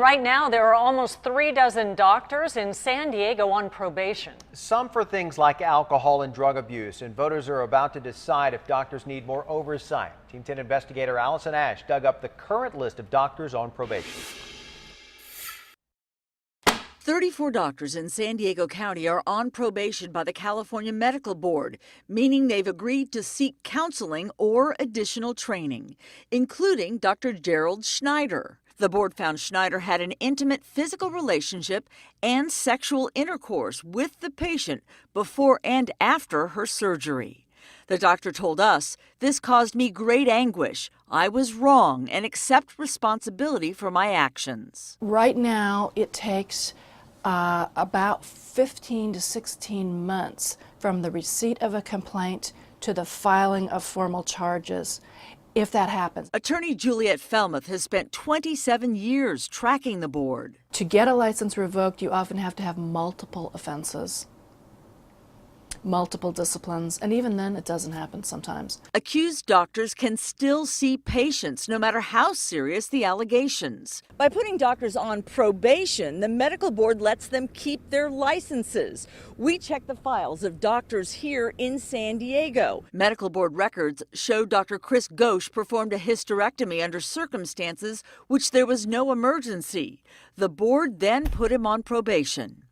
Right now, there are almost 36 doctors in San Diego on probation. Some for things like alcohol and drug abuse, and voters are about to decide if doctors need more oversight. Team 10 investigator Allison Ash dug up the current list of doctors on probation. 34 doctors in San Diego County are on probation by the California Medical Board, meaning they've agreed to seek counseling or additional training, including Dr. Gerald Schneider. The board found Schneider had an intimate physical relationship and sexual intercourse with the patient before and after her surgery. The doctor told us, "This caused me great anguish. I was wrong and accept responsibility for my actions." Right now, it takes about 15 to 16 months from the receipt of a complaint to the filing of formal charges, if that happens. Attorney Juliet Felmuth has spent 27 years tracking the board. To get a license revoked, you often have to have multiple offenses, multiple disciplines, and even then it doesn't happen sometimes. Accused doctors can still see patients no matter how serious the allegations. By putting doctors on probation, the medical board lets them keep their licenses. We checked the files of doctors here in San Diego. Medical board records show Dr. Chris Ghosh performed a hysterectomy under circumstances which there was no emergency. The board then put him on probation.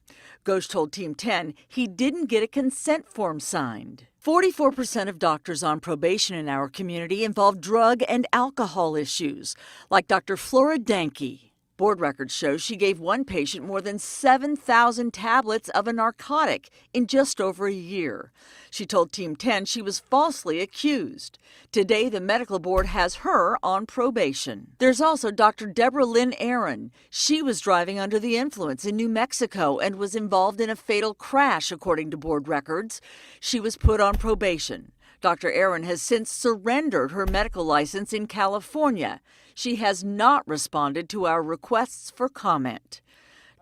Ghosh told Team 10 he didn't get a consent form signed. 44% of doctors on probation in our community involve drug and alcohol issues, like Dr. Flora Danke. Board records show she gave one patient more than 7,000 tablets of a narcotic in just over a year. She told Team 10 she was falsely accused. Today, the medical board has her on probation. There's also Dr. Deborah Lynn Aaron. She was driving under the influence in New Mexico and was involved in a fatal crash, according to board records. She was put on probation. Dr. Aaron has since surrendered her medical license in California. She has not responded to our requests for comment.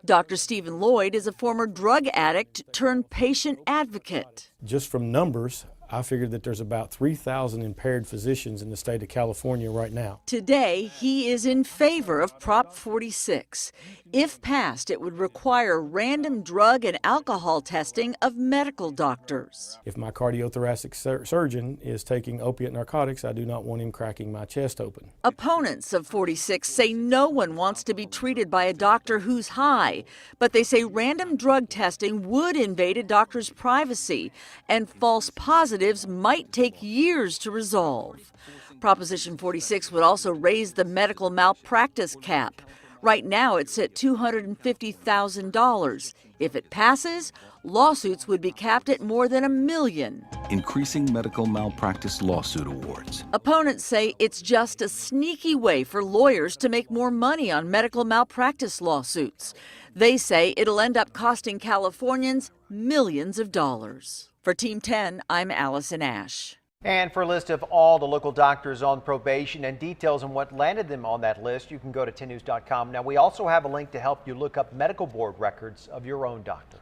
Dr. Stephen Lloyd is a former drug addict turned patient advocate. Just from numbers, I figured that there's about 3,000 impaired physicians in the state of California right now. Today, he is in favor of Prop 46. If passed, it would require random drug and alcohol testing of medical doctors. If my cardiothoracic surgeon is taking opiate narcotics, I do not want him cracking my chest open. Opponents of 46 say no one wants to be treated by a doctor who's high, but they say random drug testing would invade a doctor's privacy, and false positives might take years to resolve. Proposition 46 would also raise the medical malpractice cap. Right now, it's at $250,000. If it passes, lawsuits would be capped at more than $1 million. Increasing medical malpractice lawsuit awards. Opponents say it's just a sneaky way for lawyers to make more money on medical malpractice lawsuits. They say it'll end up costing Californians millions of dollars. For Team 10, I'm Allison Ash. And for a list of all the local doctors on probation and details on what landed them on that list, you can go to 10news.com. Now, we also have a link to help you look up medical board records of your own doctor.